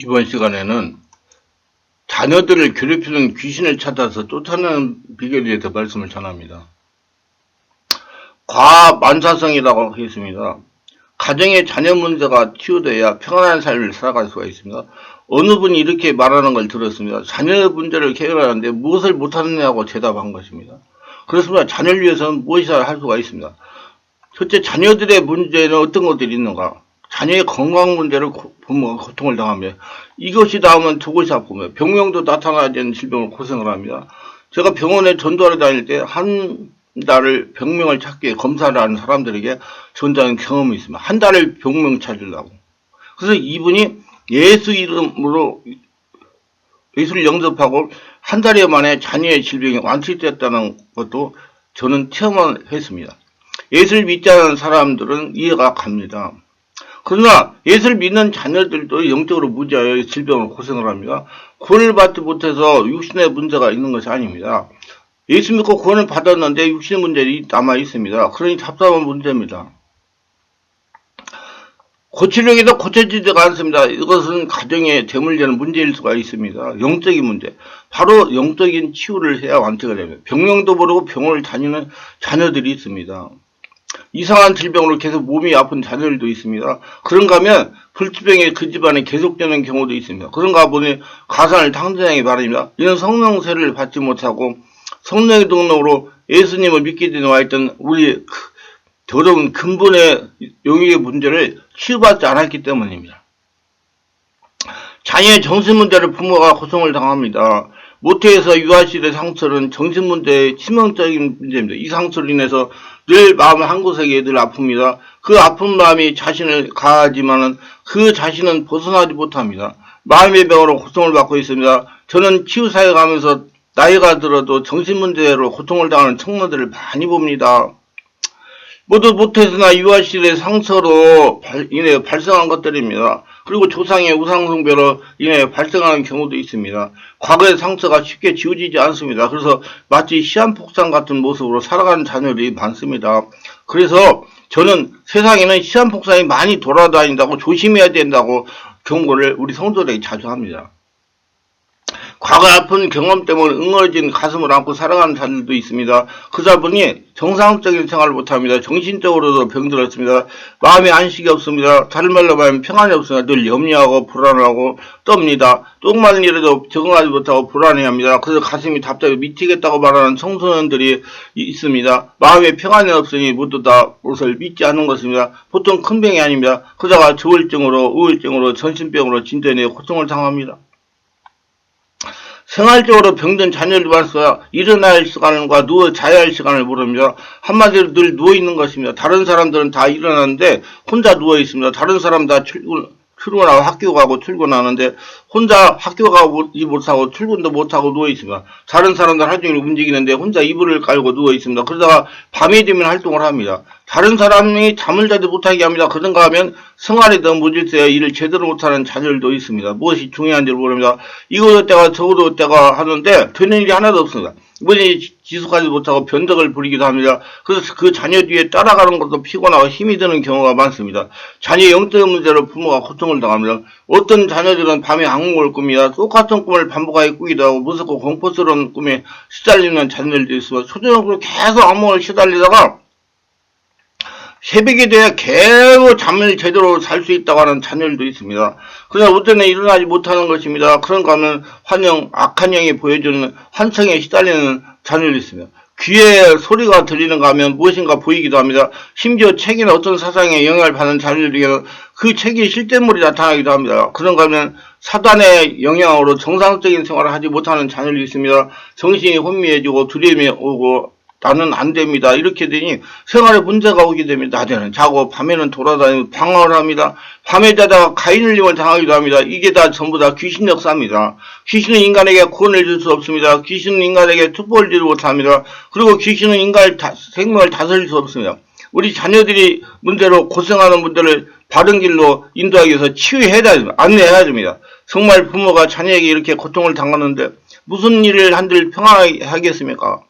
이번 시간에는 자녀들을 괴롭히는 귀신을 찾아서 쫓아내는 비결에 대해서 말씀을 전합니다. 과만사성이라고 하겠습니다. 가정의 자녀 문제가 치유돼야 평안한 삶을 살아갈 수가 있습니다. 어느 분이 이렇게 말하는 걸 들었습니다. 자녀 문제를 해결하는데 무엇을 못하느냐고 대답한 것입니다. 그렇습니다. 자녀를 위해서는 무엇이라 할 수가 있습니다. 첫째, 자녀들의 문제는 어떤 것들이 있는가? 자녀의 건강 문제를 부모가 고통을 당합니다. 이것이 나오면 저것이 아픕니다. 병명도 나타나지 않는 질병을 고생을 합니다. 제가 병원에 전도하러 다닐 때 한 달을 병명을 찾기 위해 검사를 하는 사람들에게 전도하는 경험이 있습니다. 한 달을 병명 찾으려고. 그래서 이분이 예수 이름으로 예수를 영접하고 한 달 만에 자녀의 질병이 완치됐다는 것도 저는 체험을 했습니다. 예수를 믿지 않는 사람들은 이해가 갑니다. 그러나 예수를 믿는 자녀들도 영적으로 무지하여 질병으로 고생을 합니다. 구원을 받지 못해서 육신의 문제가 있는 것이 아닙니다. 예수 믿고 구원을 받았는데 육신의 문제들이 남아 있습니다. 그러니 답답한 문제입니다. 고치려고 해도 고쳐지지가 않습니다. 이것은 가정의 대물되는 문제일 수가 있습니다. 영적인 문제. 바로 영적인 치유를 해야 완치가 됩니다. 병명도 모르고 병원을 다니는 자녀들이 있습니다. 이상한 질병으로 계속 몸이 아픈 자녀들도 있습니다. 그런가 하면 불치병이 그 집안에 계속되는 경우도 있습니다. 그런가 보니 가산을 당장하기 바랍니다. 이런 성령세를 받지 못하고 성령의 동력으로 예수님을 믿게 된 와 있던 우리 더러운 근본의 영역의 문제를 치유받지 않았기 때문입니다. 자녀의 정신 문제를 부모가 고통을 당합니다. 모태에서 유아시대 상처는 정신 문제의 치명적인 문제입니다. 이 상처로 인해서 늘 마음 한 곳에 늘 아픕니다. 그 아픈 마음이 자신을 가하지만은 그 자신은 벗어나지 못합니다. 마음의 병으로 고통을 받고 있습니다. 저는 치유사에 가면서 나이가 들어도 정신 문제로 고통을 당하는 청년들을 많이 봅니다. 모두 모태에서나 유아시대 상처로 인해 발생한 것들입니다. 그리고 조상의 우상숭배로 인해 발생하는 경우도 있습니다. 과거의 상처가 쉽게 지워지지 않습니다. 그래서 마치 시한폭탄 같은 모습으로 살아가는 자녀들이 많습니다. 그래서 저는 세상에는 시한폭탄이 많이 돌아다닌다고 조심해야 된다고 경고를 우리 성도들에게 자주 합니다. 과거 아픈 경험 때문에 응어진 가슴을 안고 살아가는 자들도 있습니다. 그자분이 정상적인 생활을 못합니다. 정신적으로도 병들었습니다. 마음에 안식이 없습니다. 다른 말로 말하면 평안이 없습니다. 늘 염려하고 불안하고 떱니다. 조금만 일해도 적응하지 못하고 불안해합니다. 그래서 가슴이 답답해 미치겠다고 말하는 청소년들이 있습니다. 마음에 평안이 없으니 모두 다 무엇을 믿지 않는 것입니다. 보통 큰 병이 아닙니다. 그자가 조울증으로 우울증으로 정신병으로 진전해 고통을 당합니다. 생활적으로 병든 자녀를 봐서 일어나야 할 시간과 누워 자야 할 시간을 모릅니다. 한마디로 늘 누워있는 것입니다. 다른 사람들은 다 일어나는데 혼자 누워있습니다. 다른 사람 다 출근하고 학교 가고 출근하는데 혼자 학교 가지 못하고 출근도 못하고 누워있습니다. 다른 사람들 하루 종일 움직이는데 혼자 이불을 깔고 누워있습니다. 그러다가 밤이 되면 활동을 합니다. 다른 사람이 잠을 자지 못하게 합니다. 그런가 하면 생활이 너무 무질서해 일을 제대로 못하는 자녀들도 있습니다. 무엇이 중요한지를 모릅니다. 이거 어때가 저거 어때가 하는데 되는 일이 하나도 없습니다. 이번에 지속하지 못하고 변덕을 부리기도 합니다. 그래서 그 자녀 뒤에 따라가는 것도 피곤하고 힘이 드는 경우가 많습니다. 자녀의 영적 문제로 부모가 고통을 당합니다. 어떤 자녀들은 밤에 악몽을 꿉니다. 똑같은 꿈을 반복하게 꾸기도 하고 무섭고 공포스러운 꿈에 시달리는 자녀들도 있습니다. 초저녁으로 계속 악몽을 시달리다가 새벽이 돼야 계속 잠을 제대로 잘 수 있다고 하는 자녀들도 있습니다. 그러나 어쩌면 일어나지 못하는 것입니다. 그런가 하면 악한 영이 보여주는 환청에 시달리는 자녀들도 있습니다. 귀에 소리가 들리는가 하면 무엇인가 보이기도 합니다. 심지어 책이나 어떤 사상에 영향을 받는 자녀들에게는 그 책이 실제물이 나타나기도 합니다. 그런가 하면 사단의 영향으로 정상적인 생활을 하지 못하는 자녀들이 있습니다. 정신이 혼미해지고 두려움이 오고 나는 안 됩니다. 이렇게 되니 생활에 문제가 오게 됩니다. 낮에는 자고 밤에는 돌아다니고 방황을 합니다. 밤에 자다가 가인을림을 당하기도 합니다. 이게 다 전부 다 귀신 역사입니다. 귀신은 인간에게 구원을 줄 수 없습니다. 귀신은 인간에게 축복을 주지 못합니다. 그리고 귀신은 인간의 생명을 다스릴 수 없습니다. 우리 자녀들이 문제로 고생하는 분들을 바른 길로 인도하기 위해서 치유해야 됩니다. 안내해야 됩니다. 정말 부모가 자녀에게 이렇게 고통을 당하는데 무슨 일을 한들 평안하게 하겠습니까?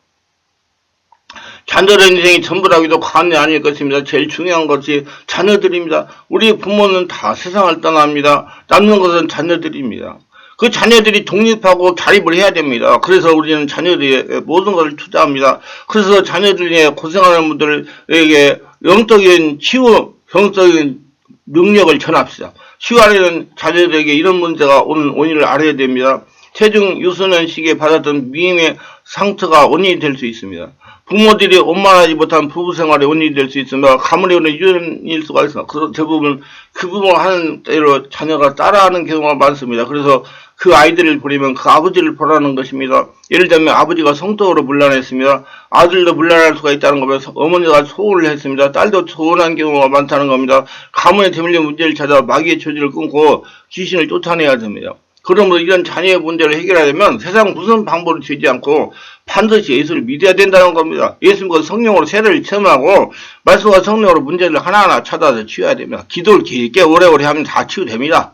자녀의 인생이 전부라기도 과언이 아닐 것입니다. 제일 중요한 것이 자녀들입니다. 우리 부모는 다 세상을 떠납니다. 남는 것은 자녀들입니다. 그 자녀들이 독립하고 자립을 해야 됩니다. 그래서 우리는 자녀들에게 모든 것을 투자합니다. 그래서 자녀들이 고생하는 분들에게 영적인 치유, 영적인 능력을 전합시다. 치유하려는 자녀들에게 이런 문제가 오는 원인을 알아야 됩니다. 체중 유소년 시기에 받았던 미움의 상처가 원인이 될 수 있습니다. 부모들이 원만하지 못한 부부 생활의 원인이 될 수 있습니다. 가문의 유전일 수가 있습니다. 그래서 대부분 그 부모 하는 대로 자녀가 따라하는 경우가 많습니다. 그래서 그 아이들을 버리면 그 아버지를 보라는 것입니다. 예를 들면 아버지가 성적으로 문란했습니다. 아들도 문란할 수가 있다는 겁니다. 어머니가 소홀을 했습니다. 딸도 소홀한 경우가 많다는 겁니다. 가문에 대물림 문제를 찾아 마귀의 조지를 끊고 귀신을 쫓아내야 됩니다. 그러므로 이런 자녀의 문제를 해결하려면 세상 무슨 방법을 취하지 않고 반드시 예수를 믿어야 된다는 겁니다. 예수님과 성령으로 세례를 체험하고 말씀과 성령으로 문제를 하나하나 찾아서 치워야 됩니다. 기도를 길게 오래오래 하면 다 치유됩니다.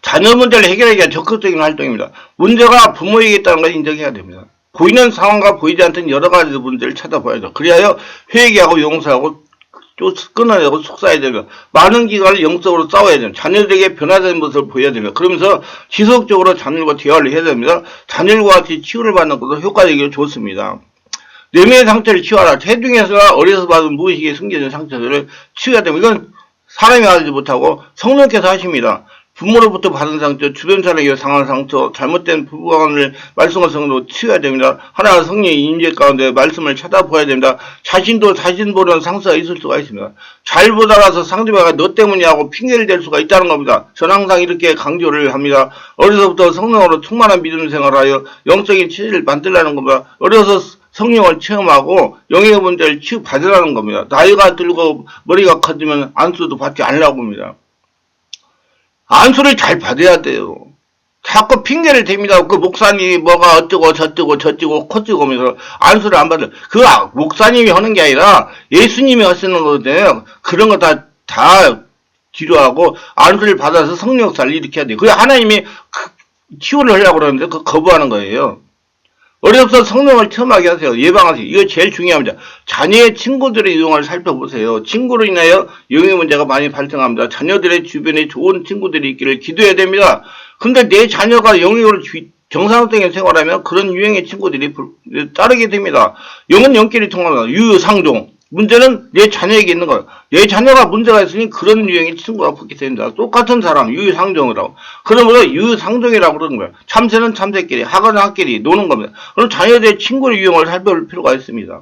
자녀 문제를 해결하기 위한 적극적인 활동입니다. 문제가 부모에게 있다는 걸 인정해야 됩니다. 보이는 상황과 보이지 않던 여러 가지 문제를 찾아봐야죠. 그리하여 회개하고 용서하고 끊어내고 속삭여야 됩니다. 많은 기간을 영적으로 싸워야 됩니다. 자녀들에게 변화된 모습을 보여야 됩니다. 그러면서 지속적으로 자녀들과 대화를 해야 됩니다. 자녀들과 같이 치유를 받는 것도 효과적이고 좋습니다. 내면의 상처를 치유하라. 태중에서 어려서 받은 무의식에 숨겨진 상처들을 치유해야 됩니다. 이건 사람이 하지 못하고 성령께서 하십니다. 부모로부터 받은 상처, 주변 사람에게 상한 상처, 잘못된 부부관을 말씀과 성령으로 치워야 됩니다. 하나가 성령의 임재 가운데 말씀을 찾아보아야 됩니다. 자신도 자신 모르는 상처가 있을 수가 있습니다. 잘 보다가서 상대방이 너 때문이야 하고 핑계를 댈 수가 있다는 겁니다. 저는 항상 이렇게 강조를 합니다. 어려서부터 성령으로 충만한 믿음 생활하여 영적인 체질을 만들라는 겁니다. 어려서 성령을 체험하고 영의 문제를 치유받으라는 겁니다. 나이가 들고 머리가 커지면 안수도 받지 않으려고 합니다. 안수를 잘 받아야 돼요. 자꾸 핑계를 댑니다. 그 목사님이 뭐가 어쩌고 저쩌고 코찌고 하면서 안수를 안 받아요. 그 목사님이 하는 게 아니라 예수님이 하시는 거거든요. 그런 거 다 뒤로하고 안수를 받아서 성령 역사를 일으켜야 돼요. 그게 하나님이 치유를 하려고 그러는데 그 거부하는 거예요. 어려서 성령을 체험하게 하세요. 예방하세요. 이거 제일 중요합니다. 자녀의 친구들의 유형을 살펴보세요. 친구로 인하여 영의 문제가 많이 발생합니다. 자녀들의 주변에 좋은 친구들이 있기를 기도해야 됩니다. 근데 내 자녀가 영적으로 정상적인 생활하면 그런 유형의 친구들이 따르게 됩니다. 영은 영끼리 통합니다. 유유상종. 문제는 내 자녀에게 있는 거예요. 내 자녀가 문제가 있으니 그런 유형의 친구가 붙게 됩니다. 똑같은 사람, 유유상종이라고. 그러므로 유유상종이라고 그러는 거예요. 참새는 참새끼리, 학은 학끼리 노는 겁니다. 그럼 자녀들의 친구의 유형을 살펴볼 필요가 있습니다.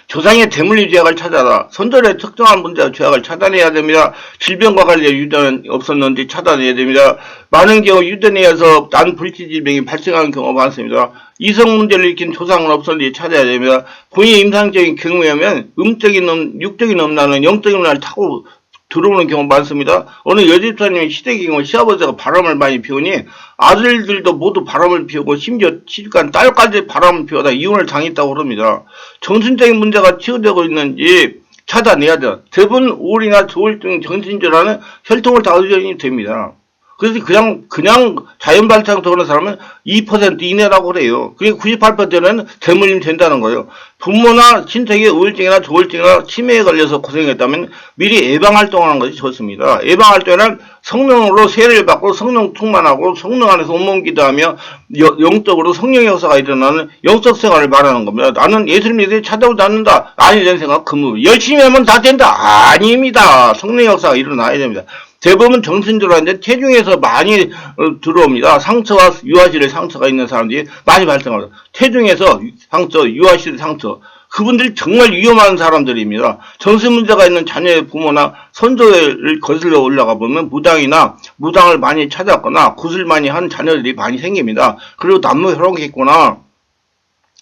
조상의 대물림 죄악을 찾아라. 선절의 특정한 문제와 죄악을 차단해야 됩니다. 질병과 관련 유전은 없었는지 차단해야 됩니다. 많은 경우 유전에 의해서 난 불치 질병이 발생하는 경우가 많습니다. 이성 문제를 일으킨 조상은 없었는지 찾아야 됩니다. 본인의 임상적인 경우에는 음적인 놈, 육적인 음란은 영적인 음란을 타고 들어오는 경우가 많습니다. 어느 여집사님의 시댁의 경우 시아버지가 바람을 많이 피우니 아들들도 모두 바람을 피우고 심지어 시집간 딸까지 바람을 피우다 이혼을 당했다고 그럽니다. 정신적인 문제가 치유되고 있는지 찾아내야 돼요. 대부분 우울이나 조울증, 정신질환은 혈통을 다 의존이 됩니다. 그래서 그냥 자연 발생해서 그런 사람은 2% 이내라고 그래요. 그리고 98%는 대물림 된다는 거예요. 부모나 친척이 우울증이나 조울증이나 치매에 걸려서 고생했다면 미리 예방활동하는 것이 좋습니다. 예방활동에는 성령으로 세례를 받고 성령 충만하고 성령 안에서 온몸 기도하며 영적으로 성령의 역사가 일어나는 영적 생활을 말하는 겁니다. 나는 예수를 믿어 찾아오지 않는다. 아니, 이런 생각 금물. 열심히 하면 다 된다. 아닙니다. 성령의 역사가 일어나야 됩니다. 대부분 정신질환인데 체중에서 많이 들어옵니다. 상처와 유아실의 상처가 있는 사람들이 많이 발생합니다. 체중에서 상처, 유아실의 상처. 그분들이 정말 위험한 사람들입니다. 정신 문제가 있는 자녀의 부모나 선조를 거슬러 올라가 보면 무당을 많이 찾았거나 굿을 많이 한 자녀들이 많이 생깁니다. 그리고 남모혈원겠거나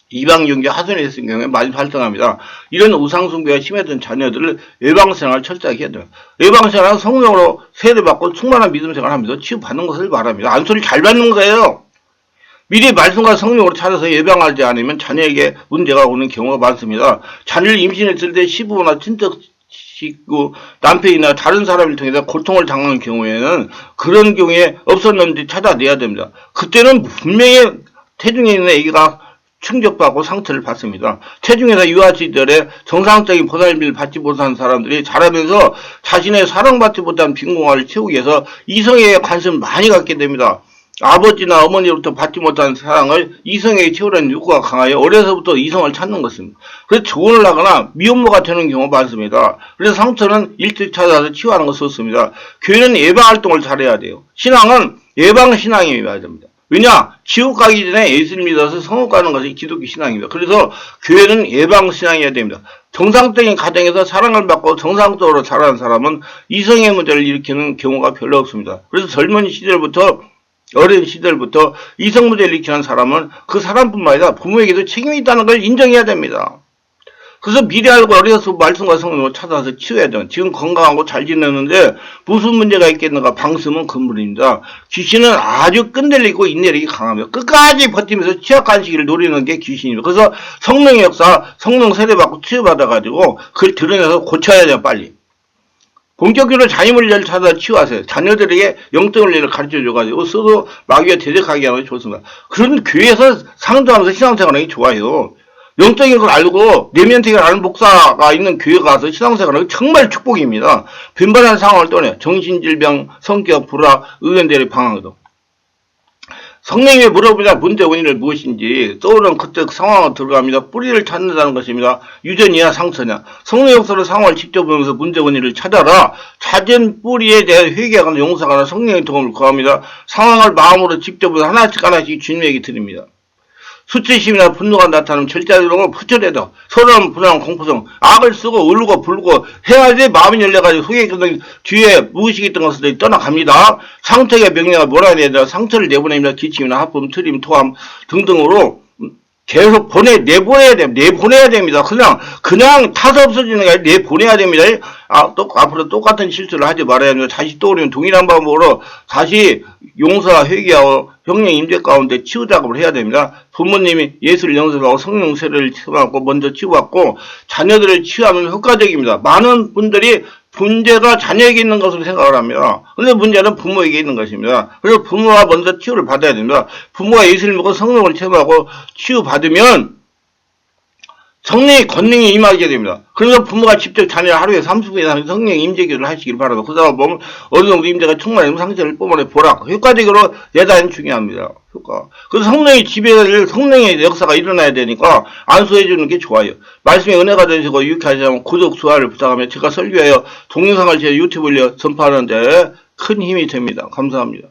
이방용기 하선이 있을 경우에 많이 발생합니다. 이런 우상숭배가 심해진 자녀들을 예방생활을 철저하게 해야 돼요. 예방생활은 성령으로 세례받고 충만한 믿음생활을 하면서 치유받는 것을 말합니다. 안수를 잘 받는 거예요. 미리 말씀과 성령으로 찾아서 예방하지 않으면 자녀에게 문제가 오는 경우가 많습니다. 자녀를 임신했을 때 시부모나 친척 식구, 남편이나 다른 사람을 통해서 고통을 당하는 경우에는 그런 경우에 없었는지 찾아내야 됩니다. 그때는 분명히 태중에 있는 아기가 충격받고 상처를 받습니다. 체중에서 유아시절에 정상적인 보살비를 받지 못한 사람들이 자라면서 자신의 사랑받지 못한 빈공간을 채우기 위해서 이성에 관심을 많이 갖게 됩니다. 아버지나 어머니로부터 받지 못한 사랑을 이성에게 채우려는 욕구가 강하여 어려서부터 이성을 찾는 것입니다. 그래서 조언을 하거나 미혼모가 되는 경우가 많습니다. 그래서 상처는 일찍 찾아서 치유하는 것이 좋습니다. 교회는 예방활동을 잘해야 돼요. 신앙은 예방신앙이어야 됩니다. 왜냐? 지옥 가기 전에 예수를 믿어서 성읍 가는 것이 기독교 신앙입니다. 그래서 교회는 예방신앙이어야 됩니다. 정상적인 가정에서 사랑을 받고 정상적으로 자라는 사람은 이성의 문제를 일으키는 경우가 별로 없습니다. 그래서 젊은 시절부터 어린 시절부터 이성 문제를 일으키는 사람은 그 사람뿐만 아니라 부모에게도 책임이 있다는 걸 인정해야 됩니다. 그래서 미리 알고 어려서 말씀과 성령을 찾아서 치워야 돼요. 지금 건강하고 잘 지내는데 무슨 문제가 있겠는가? 방심은 근본입니다. 귀신은 아주 끈질리고 인내력이 강합니다. 끝까지 버티면서 취약한 시기를 노리는 게 귀신입니다. 그래서 성령의 역사, 성령 세례받고 치유받아가지고 그걸 드러내서 고쳐야 돼요, 빨리. 본격적으로 자녀물리를 찾아 치유하세요. 자녀들에게 영적 원리를 가르쳐줘가지고 스스로 마귀와 대적하게 하는 게 좋습니다. 그런 교회에서 상도하면서 신앙생활하는 게 좋아요. 영적인 걸 알고 내면택을 아는 목사가 있는 교회 가서 신앙생활하는 게 정말 축복입니다. 빈번한 상황을 떠내 정신질병, 성격, 불화, 의견대리 방황도. 성령에게 물어보자 문제 원인을 무엇인지 떠오르는 그때 상황으로 들어갑니다. 뿌리를 찾는다는 것입니다. 유전이냐 상처냐. 성령 역사로 상황을 직접 보면서 문제 원인을 찾아라. 찾은 뿌리에 대해 회개하거나 용서하거나 성령의 도움을 구합니다. 상황을 마음으로 직접 하나씩 주님에게 드립니다. 수치심이나 분노가 나타나면 절대적으로 부처래도 서러움, 불안, 공포성, 악을 쓰고 울고 불고 해야지 마음이 열려가지고 속에 있던 뒤에 무의식이 있던 것을 떠나갑니다. 상처의 명령을 몰아내야 돼요. 상처를 내보냅니다. 기침이나 하품, 트림, 토함 등등으로 계속 내보내야 됩니다. 내보내야 됩니다. 그냥 타서 없어지는 게 아니라 내보내야 됩니다. 앞으로 똑같은 실수를 하지 말아야 합니다. 다시 떠오르면 동일한 방법으로 다시 용서와 회개하고 형령 임재 가운데 치유 작업을 해야 됩니다. 부모님이 예수를 영접하고 성령 세례를 치유하고 먼저 치유받고 자녀들을 치유하면 효과적입니다. 많은 분들이 문제가 자녀에게 있는 것으로 생각을 합니다. 근데 문제는 부모에게 있는 것입니다. 그래서 부모가 먼저 치유를 받아야 됩니다. 부모가 예수를 믿고 성령을 체험하고 치유받으면 성령의 권능이 임하게 됩니다. 그래서 부모가 직접 자녀를 하루에 30분 이상 성령의 임재기도를 하시길 바랍니다. 그 다음 보면 어느 정도 임재가 충만한 상태를 뿜어내 보라. 효과적으로 대단히 중요합니다. 효과. 그래서 성령의 지배를 성령의 역사가 일어나야 되니까 안수해 주는 게 좋아요. 말씀의 은혜가 되시고 유익하시면 구독, 좋아요를 부탁하며 제가 설교하여 동영상을 제 유튜브에 전파하는데 큰 힘이 됩니다. 감사합니다.